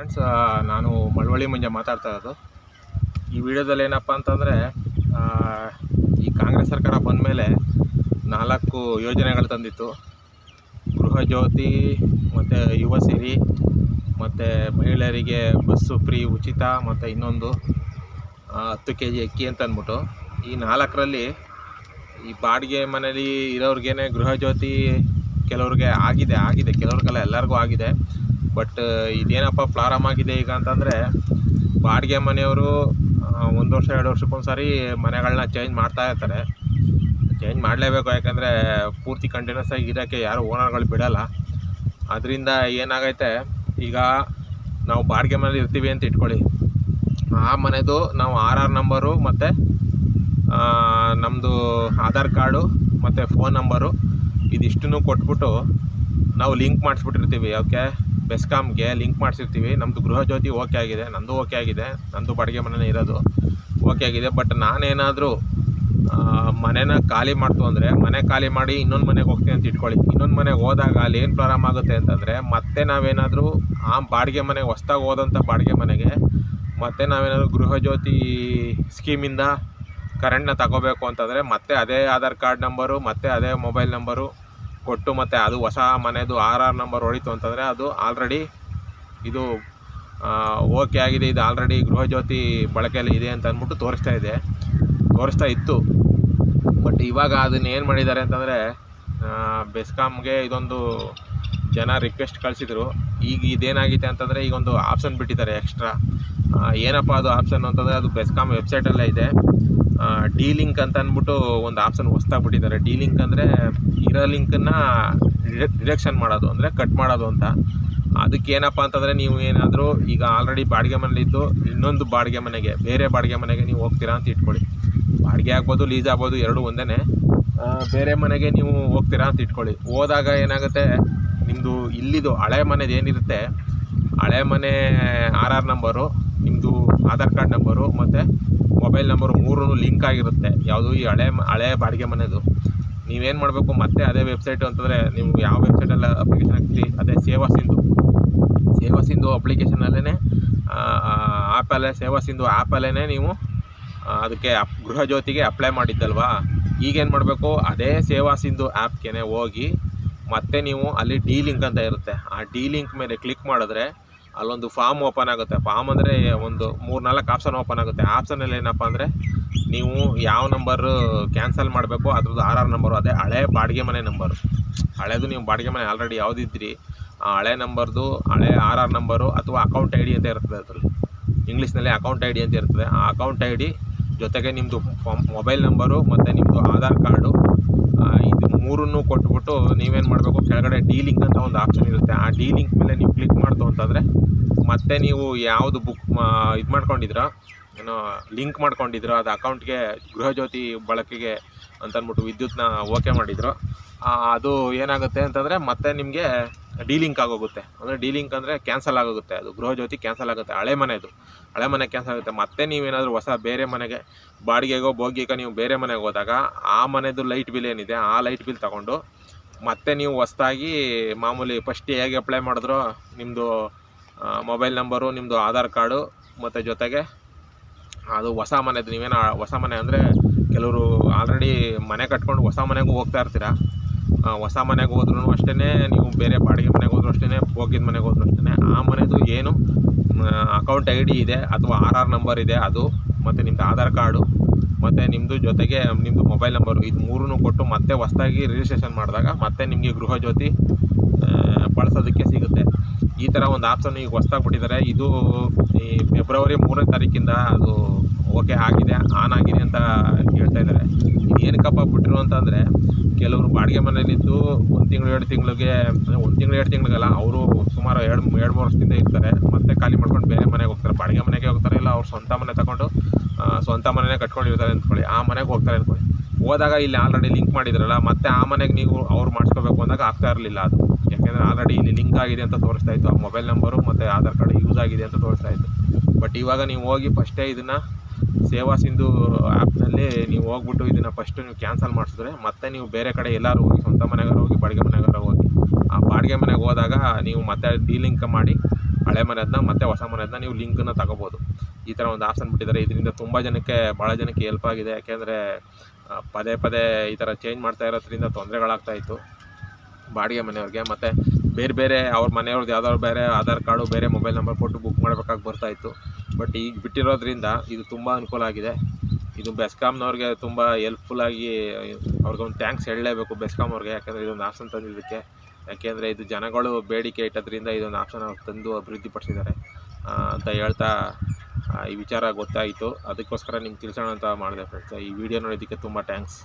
Friends, ನಾನು ಮಳವಳ್ಳಿ ಮಂಜ ಮಾತಾಡ್ತಾ ಇರೋದು. ಈ ವಿಡಿಯೋದಲ್ಲಿ ಏನಪ್ಪ ಅಂತಂದರೆ, ಈ ಕಾಂಗ್ರೆಸ್ ಸರ್ಕಾರ ಬಂದ ಮೇಲೆ 4 ಯೋಜನೆಗಳು ತಂದಿತ್ತು. ಗೃಹ ಜ್ಯೋತಿ ಮತ್ತು ಯುವ ಸಿರಿ ಮತ್ತು ಮಹಿಳೆಯರಿಗೆ ಬಸ್ಸು ಫ್ರೀ ಉಚಿತ ಮತ್ತು ಇನ್ನೊಂದು 10 kg ಅಕ್ಕಿ ಅಂತ ಅಂದ್ಬಿಟ್ಟು ಈ 4ರಲ್ಲಿ ಈ ಬಾಡಿಗೆ ಮನೇಲಿ ಇರೋರಿಗೇನೆ ಗೃಹ ಜ್ಯೋತಿ ಕೆಲವ್ರಿಗೆ ಆಗಿದೆ ಕೆಲವ್ರಿಗೆಲ್ಲ ಎಲ್ಲರಿಗೂ ಆಗಿದೆ. ಬಟ್ ಇದೇನಪ್ಪ ಪ್ರಾರಂಭ ಆಗಿದೆ ಈಗ ಅಂತಂದರೆ, ಬಾಡಿಗೆ ಮನೆಯವರು 1 ವರ್ಷ 2 ವರ್ಷಕ್ಕೊಂದ್ಸರಿ ಮನೆಗಳನ್ನ ಚೇಂಜ್ ಮಾಡ್ತಾ ಇರ್ತಾರೆ. ಚೇಂಜ್ ಮಾಡಲೇಬೇಕು, ಯಾಕಂದರೆ ಪೂರ್ತಿ ಕಂಟಿನ್ಯೂಸ್ ಆಗಿ ಇರೋಕ್ಕೆ ಯಾರು ಓನರ್ಗಳು ಬಿಡೋಲ್ಲ. ಅದರಿಂದ ಏನಾಗೈತೆ, ಈಗ ನಾವು ಬಾಡಿಗೆ ಮನೇಲಿ ಇರ್ತೀವಿ ಅಂತ ಇಟ್ಕೊಳ್ಳಿ, ಆ ಮನೆದು ನಾವು RR ನಂಬರು ಮತ್ತು ನಮ್ಮದು ಆಧಾರ್ ಕಾರ್ಡು ಮತ್ತು ಫೋನ್ ನಂಬರು ಇದಿಷ್ಟನ್ನು ಕೊಟ್ಬಿಟ್ಟು ನಾವು ಲಿಂಕ್ ಮಾಡಿಸ್ಬಿಟ್ಟಿರ್ತೀವಿ. ಓಕೆ, ಬೆಸ್ಕಾಮ್ಗೆ ಲಿಂಕ್ ಮಾಡಿಸಿರ್ತೀವಿ. ನಮ್ಮದು ಗೃಹ ಜ್ಯೋತಿ ಓಕೆ ಆಗಿದೆ, ನಂದು ಓಕೆ ಆಗಿದೆ, ನಂದು ಬಾಡಿಗೆ ಮನೆಯೇ ಇರೋದು ಓಕೆ ಆಗಿದೆ. ಬಟ್ ನಾನೇನಾದರೂ ಮನೇನ ಖಾಲಿ ಮಾಡ್ತು ಅಂದರೆ, ಮನೆ ಖಾಲಿ ಮಾಡಿ ಇನ್ನೊಂದು ಮನೆಗೆ ಹೋಗ್ತೀನಿ ಅಂತ ಇಟ್ಕೊಳ್ಳಿ. ಇನ್ನೊಂದು ಮನೆಗೆ ಹೋದಾಗ ಅಲ್ಲಿ ಏನು ಪ್ರಾರಂಭ ಆಗುತ್ತೆ ಅಂತಂದರೆ, ಮತ್ತೆ ನಾವೇನಾದರೂ ಆ ಬಾಡಿಗೆ ಮನೆಗೆ ಹೊಸ್ದಾಗಿ ಹೋದಂಥ ಬಾಡಿಗೆ ಮನೆಗೆ ಮತ್ತೆ ನಾವೇನಾದರೂ ಗೃಹ ಜ್ಯೋತಿ ಸ್ಕೀಮಿಂದ ಕರೆಂಟ್ನ ತಗೋಬೇಕು ಅಂತಂದರೆ, ಮತ್ತೆ ಅದೇ ಆಧಾರ್ ಕಾರ್ಡ್ ನಂಬರು ಮತ್ತು ಅದೇ ಮೊಬೈಲ್ ನಂಬರು ಕೊಟ್ಟು ಮತ್ತು ಅದು ಹೊಸ ಮನೆಯದು RR ನಂಬರ್ ಹೊಡಿತು ಅಂತಂದರೆ, ಅದು ಆಲ್ರೆಡಿ ಇದು ಓಕೆ ಆಗಿದೆ, ಇದು ಆಲ್ರೆಡಿ ಗೃಹ ಜ್ಯೋತಿ ಬಳಕೆಯಲ್ಲಿ ಇದೆ ಅಂತ ಅಂದ್ಬಿಟ್ಟು ತೋರಿಸ್ತಾ ಇತ್ತು. ಬಟ್ ಇವಾಗ ಅದನ್ನ ಏನು ಮಾಡಿದ್ದಾರೆ ಅಂತಂದರೆ, ಬೆಸ್ಕಾಮ್ಗೆ ಇದೊಂದು ಜನ ರಿಕ್ವೆಸ್ಟ್ ಕಳಿಸಿದರು. ಈಗ ಇದೇನಾಗಿದೆ ಅಂತಂದರೆ, ಈಗೊಂದು ಆಪ್ಷನ್ ಬಿಟ್ಟಿದ್ದಾರೆ ಎಕ್ಸ್ಟ್ರಾ. ಏನಪ್ಪ ಅದು ಆಪ್ಷನ್ ಅಂತಂದರೆ, ಅದು ಬೆಸ್ಕಾಮ್ ವೆಬ್ಸೈಟಲ್ಲೇ ಇದೆ. ಡಿ ಲಿಂಕ್ ಅಂತ ಅಂದ್ಬಿಟ್ಟು ಒಂದು ಆಪ್ಷನ್ ಹೊಸ್ದಾಗಿ ಬಿಟ್ಟಿದ್ದಾರೆ. ಡಿ ಲಿಂಕ್ ಅಂದರೆ ಇರೋ ಲಿಂಕನ್ನು ಡಿಡಕ್ಷನ್ ಮಾಡೋದು, ಅಂದರೆ ಕಟ್ ಮಾಡೋದು ಅಂತ. ಅದಕ್ಕೆ ಏನಪ್ಪ ಅಂತಂದರೆ, ನೀವು ಏನಾದರೂ ಈಗ ಆಲ್ರೆಡಿ ಬಾಡಿಗೆ ಮನೇಲಿದ್ದು ಇನ್ನೊಂದು ಬಾಡಿಗೆ ಮನೆಗೆ, ಬೇರೆ ಬಾಡಿಗೆ ಮನೆಗೆ ನೀವು ಹೋಗ್ತೀರಾ ಅಂತ ಇಟ್ಕೊಳ್ಳಿ. ಬಾಡಿಗೆ ಆಗ್ಬೋದು, ಲೀಸ್ ಆಗ್ಬೋದು, ಎರಡೂ ಒಂದೇ. ಬೇರೆ ಮನೆಗೆ ನೀವು ಹೋಗ್ತೀರಾ ಅಂತ ಇಟ್ಕೊಳ್ಳಿ. ಹೋದಾಗ ಏನಾಗುತ್ತೆ, ನಿಮ್ಮದು ಇಲ್ಲಿದು ಹಳೆ ಮನೆದು ಏನಿರುತ್ತೆ, ಹಳೆ ಮನೆ RR ನಂಬರು, ನಿಮ್ಮದು ಆಧಾರ್ ಕಾರ್ಡ್ ನಂಬರು ಮತ್ತು ಮೊಬೈಲ್ ನಂಬರು 3 ಲಿಂಕ್ ಆಗಿರುತ್ತೆ. ಯಾವುದು ಈ ಹಳೆ ಬಾಡಿಗೆ ಮನೆದು. ನೀವೇನು ಮಾಡಬೇಕು, ಮತ್ತೆ ಅದೇ ವೆಬ್ಸೈಟು ಅಂತಂದರೆ, ನೀವು ಯಾವ ವೆಬ್ಸೈಟಲ್ಲಿ ಅಪ್ಲಿಕೇಶನ್ ಹಾಕ್ತೀರಿ, ಅದೇ ಸೇವಾ ಸಿಂಧು ಅಪ್ಲಿಕೇಶನಲ್ಲೇ ಆ್ಯಪಲ್ಲೇ, ಸೇವಾ ಸಿಂಧು ಆ್ಯಪಲ್ಲೇ ನೀವು ಅದಕ್ಕೆ ಗೃಹ ಜ್ಯೋತಿಗೆ ಅಪ್ಲೈ ಮಾಡಿದ್ದಲ್ವಾ. ಈಗೇನು ಮಾಡಬೇಕು, ಅದೇ ಸೇವಾ ಸಿಂಧು ಆ್ಯಪ್ಗೆ ಹೋಗಿ ಮತ್ತೆ ನೀವು ಅಲ್ಲಿ ಡಿ ಲಿಂಕ್ ಅಂತ ಇರುತ್ತೆ, ಆ ಡಿ ಲಿಂಕ್ ಮೇಲೆ ಕ್ಲಿಕ್ ಮಾಡಿದ್ರೆ ಅಲ್ಲೊಂದು ಫಾರ್ಮ್ ಓಪನ್ ಆಗುತ್ತೆ. ಫಾರ್ಮ್ ಅಂದರೆ ಒಂದು 3-4 ಆಪ್ಷನ್ ಓಪನ್ ಆಗುತ್ತೆ. ಆಪ್ಷನಲ್ಲಿ ಏನಪ್ಪ ಅಂದರೆ, ನೀವು ಯಾವ ನಂಬರು ಕ್ಯಾನ್ಸಲ್ ಮಾಡಬೇಕು ಅದ್ರದ್ದು RR ನಂಬರು, ಅದೇ ಹಳೆ ಬಾಡಿಗೆ ಮನೆ ನಂಬರು. ಹಳೇದು ನೀವು ಬಾಡಿಗೆ ಮನೆ ಆಲ್ರೆಡಿ ಯಾವುದಿದ್ರಿ ಆ ಹಳೆ ನಂಬರ್ದು ಹಳೆ RR ನಂಬರು ಅಥವಾ ಅಕೌಂಟ್ ID ಅಂತ ಇರ್ತದೆ. ಅದರಲ್ಲಿ ಇಂಗ್ಲೀಷ್ನಲ್ಲಿ ಅಕೌಂಟ್ ID ಅಂತ ಇರ್ತದೆ. ಆ ಅಕೌಂಟ್ ID ಜೊತೆಗೆ ನಿಮ್ಮದು ಮೊಬೈಲ್ ನಂಬರು ಮತ್ತು ನಿಮ್ಮದು ಆಧಾರ್ ಕಾರ್ಡು, ಇದು 3 ಕೊಟ್ಬಿಟ್ಟು ನೀವೇನು ಮಾಡಬೇಕು, ಕೆಳಗಡೆ ಡಿ ಲಿಂಕ್ ಅಂತ ಒಂದು ಆಪ್ಷನ್ ಇರುತ್ತೆ. ಆ ಡಿ ಲಿಂಕ್ ಮೇಲೆ ನೀವು ಕ್ಲಿಕ್ ಮಾಡ್ತು ಅಂತಂದರೆ, ಮತ್ತೆ ನೀವು ಯಾವುದು ಬುಕ್ ಇದು ಮಾಡ್ಕೊಂಡಿದ್ರೋ, ಏನೋ ಲಿಂಕ್ ಮಾಡ್ಕೊಂಡಿದ್ರೋ ಅದು ಅಕೌಂಟ್ಗೆ, ಗೃಹ ಜ್ಯೋತಿ ಬಳಕೆಗೆ ಅಂತಂದ್ಬಿಟ್ಟು ವಿದ್ಯುತ್ನ ಓಕೆ ಮಾಡಿದ್ರು, ಅದು ಏನಾಗುತ್ತೆ ಅಂತಂದರೆ ಮತ್ತೆ ನಿಮಗೆ ಡಿ ಲಿಂಕ್ ಆಗೋಗುತ್ತೆ. ಅಂದರೆ ಡಿ ಲಿಂಕ್ ಅಂದರೆ ಕ್ಯಾನ್ಸಲ್ ಆಗೋಗುತ್ತೆ, ಅದು ಗೃಹ ಜ್ಯೋತಿ ಕ್ಯಾನ್ಸಲ್ ಆಗುತ್ತೆ. ಹಳೆ ಮನೆ ಕ್ಯಾನ್ಸಲ್ ಆಗುತ್ತೆ. ಮತ್ತೆ ನೀವೇನಾದರೂ ಹೊಸ ಬೇರೆ ಮನೆಗೆ ಬಾಡಿಗೆಗೋ ಬೋಗಿಗೋ ನೀವು ಬೇರೆ ಮನೆಗೆ ಹೋದಾಗ, ಆ ಮನೆದು ಲೈಟ್ ಬಿಲ್ ಏನಿದೆ ಆ ಲೈಟ್ ಬಿಲ್ ತೊಗೊಂಡು ಮತ್ತೆ ನೀವು ಹೊಸ್ದಾಗಿ ಮಾಮೂಲಿ ಫಸ್ಟ್ ಹೇಗೆ ಅಪ್ಲೈ ಮಾಡಿದ್ರೋ, ನಿಮ್ಮದು ಮೊಬೈಲ್ ನಂಬರು, ನಿಮ್ಮದು ಆಧಾರ್ ಕಾರ್ಡು ಮತ್ತು ಜೊತೆಗೆ ಅದು ಹೊಸ ಮನೆದು, ನೀವೇನೋ ಹೊಸ ಮನೆ ಅಂದರೆ ಕೆಲವರು ಆಲ್ರೆಡಿ ಮನೆ ಕಟ್ಕೊಂಡು ಹೊಸ ಮನೆಗೂ ಹೋಗ್ತಾ ಇರ್ತೀರ. ಹೊಸ ಮನೆಗೆ ಹೋದ್ರೂ ಅಷ್ಟೇ, ನೀವು ಬೇರೆ ಬಾಡಿಗೆ ಮನೆಗೆ ಹೋದ್ರೂ ಅಷ್ಟೇ, ಹೋಗಿದ ಮನೆಗೆ ಹೋದ್ರೂ ಅಷ್ಟೇ, ಆ ಮನೆದು ಏನು ಅಕೌಂಟ್ ID ಇದೆ ಅಥವಾ RR ನಂಬರ್ ಇದೆ ಅದು, ಮತ್ತು ನಿಮ್ಮದು ಆಧಾರ್ ಕಾರ್ಡು ಮತ್ತು ನಿಮ್ಮದು ಜೊತೆಗೆ ನಿಮ್ಮದು ಮೊಬೈಲ್ ನಂಬರು, ಇದು 3 ಕೊಟ್ಟು ಮತ್ತೆ ಹೊಸ್ದಾಗಿ ರಿಜಿಸ್ಟ್ರೇಷನ್ ಮಾಡಿದಾಗ ಮತ್ತೆ ನಿಮಗೆ ಗೃಹ ಜ್ಯೋತಿ ಬಳಸೋದಕ್ಕೆ ಸಿಗುತ್ತೆ. ಈ ಥರ ಒಂದು ಆಪ್ಷನ್ ಈಗ ಹೊಸ್ದಾಗಿ ಬಿಟ್ಟಿದ್ದಾರೆ. ಇದು ಈ ಫೆಬ್ರವರಿ 3ನೇ ತಾರೀಕಿಂದ ಅದು ಓಕೆ ಆಗಿದೆ, ಆನ್ ಆಗಿದೆ ಅಂತ ಹೇಳ್ತಾ ಇದ್ದಾರೆ. ಇದು ಏನಕ್ಕಪ್ಪ ಬಿಟ್ಟರು ಅಂತಂದರೆ, ಕೆಲವರು ಬಾಡಿಗೆ ಮನೆಯಲ್ಲಿದ್ದು 1 ತಿಂಗಳು 2 ತಿಂಗಳಿಗೆ, 1 ತಿಂಗಳು 2 ತಿಂಗಳಿಗಲ್ಲ, ಅವರು ಸುಮಾರು 2-3 ವರ್ಷದಿಂದ ಇರ್ತಾರೆ. ಮತ್ತೆ ಖಾಲಿ ಮಾಡ್ಕೊಂಡು ಬೇರೆ ಮನೆಗೆ ಹೋಗ್ತಾರೆ, ಬಾಡಿಗೆ ಮನೆಗೆ ಹೋಗ್ತಾರೆ, ಇಲ್ಲ ಅವ್ರು ಸ್ವಂತ ಮನೆ ತಗೊಂಡು ಸ್ವಂತ ಮನೆಯೇ ಕಟ್ಕೊಂಡಿರ್ತಾರೆ ಅಂದ್ಕೊಳ್ಳಿ, ಆ ಮನೆಗೆ ಹೋಗ್ತಾರೆ ಅಂದ್ಕೊಳ್ಳಿ. ಹೋದಾಗ ಇಲ್ಲಿ ಆಲ್ರೆಡಿ ಲಿಂಕ್ ಮಾಡಿದ್ರಲ್ಲ, ಮತ್ತೆ ಆ ಮನೆಗೆ ನೀವು ಅವ್ರು ಮಾಡಿಸ್ಕೋಬೇಕು ಅಂದಾಗ ಆಗ್ತಾ ಇರಲಿಲ್ಲ ಅದು. ಯಾಕೆಂದರೆ ಆಲ್ರೆಡಿ ಇಲ್ಲಿ ಲಿಂಕ್ ಆಗಿದೆ ಅಂತ ತೋರಿಸ್ತಾ ಇತ್ತು, ಆ ಮೊಬೈಲ್ ನಂಬರು ಮತ್ತು ಆಧಾರ್ ಕಾರ್ಡ್ ಯೂಸ್ ಆಗಿದೆ ಅಂತ ತೋರಿಸ್ತಾ ಇತ್ತು. ಬಟ್ ಇವಾಗ ನೀವು ಹೋಗಿ ಫಸ್ಟೇ ಇದನ್ನು ಸೇವಾ ಸಿಂಧು ಆ್ಯಪ್ನಲ್ಲಿ ನೀವು ಹೋಗ್ಬಿಟ್ಟು ಇದನ್ನು ಫಸ್ಟು ನೀವು ಕ್ಯಾನ್ಸಲ್ ಮಾಡಿಸಿದ್ರೆ, ಮತ್ತೆ ನೀವು ಬೇರೆ ಕಡೆ ಎಲ್ಲರೂ ಹೋಗಿ, ಸ್ವಂತ ಮನೆಗಾರ ಹೋಗಿ ಬಾಡಿಗೆ ಮನೆಗಾರ ಹೋಗಿ, ಆ ಬಾಡಿಗೆ ಮನೆಗೆ ಹೋದಾಗ ನೀವು ಮತ್ತೆ ಡಿ ಲಿಂಕ್ ಮಾಡಿ ಹಳೆ ಮನೆಯದನ್ನ ಮತ್ತು ಹೊಸ ಮನೆಯದನ್ನ ನೀವು ಲಿಂಕನ್ನು ತಗೋಬೋದು. ಈ ಥರ ಒಂದು ಆಪ್ಷನ್ ಬಿಟ್ಟಿದ್ದಾರೆ. ಇದರಿಂದ ತುಂಬ ಜನಕ್ಕೆ, ಭಾಳ ಜನಕ್ಕೆ ಹೆಲ್ಪ್ ಆಗಿದೆ. ಯಾಕೆಂದರೆ ಪದೇ ಪದೇ ಈ ಥರ ಚೇಂಜ್ ಮಾಡ್ತಾ ಇರೋದ್ರಿಂದ ತೊಂದರೆಗಳಾಗ್ತಾಯಿತ್ತು ಬಾಡಿಗೆ ಮನೆಯವ್ರಿಗೆ. ಮತ್ತು ಬೇರೆ ಬೇರೆ ಅವ್ರ ಮನೆಯವ್ರದ್ದು ಯಾವ್ದಾದ್ರು ಬೇರೆ ಆಧಾರ್ ಕಾರ್ಡು, ಬೇರೆ ಮೊಬೈಲ್ ನಂಬರ್ ಕೊಟ್ಟು ಬುಕ್ ಮಾಡಬೇಕಾಗಿ ಬರ್ತಾಯಿತ್ತು. ಬಟ್ ಈಗ ಬಿಟ್ಟಿರೋದ್ರಿಂದ ಇದು ತುಂಬ ಅನುಕೂಲ ಆಗಿದೆ. ಇದು ಬೆಸ್ಕಾಮ್ನವ್ರಿಗೆ ತುಂಬ ಹೆಲ್ಪ್ಫುಲ್ಲಾಗಿ ಅವ್ರಿಗೊಂದು ಥ್ಯಾಂಕ್ಸ್ ಹೇಳಲೇಬೇಕು ಬೆಸ್ಕಾಮ್ ಅವ್ರಿಗೆ. ಯಾಕೆಂದರೆ ಇದೊಂದು ಆಪ್ಷನ್ ತಂದಿದ್ದಕ್ಕೆ. ಯಾಕೆಂದರೆ ಇದು ಜನಗಳು ಬೇಡಿಕೆ ಇಟ್ಟದ್ರಿಂದ ಇದೊಂದು ಆಪ್ಷನ್ ಅವ್ರು ತಂದು ಅಭಿವೃದ್ಧಿಪಡಿಸಿದ್ದಾರೆ ಅಂತ ಹೇಳ್ತಾ ಈ ವಿಚಾರ ಗೊತ್ತಾಯಿತು. ಅದಕ್ಕೋಸ್ಕರ ನಿಮ್ಗೆ ತಿಳಿಸೋಣ ಅಂತ ಮಾಡಿದೆ ಫ್ರೆಂಡ್ಸ್. ಈ ವಿಡಿಯೋ ನೋಡೋದಕ್ಕೆ ತುಂಬ ಥ್ಯಾಂಕ್ಸ್.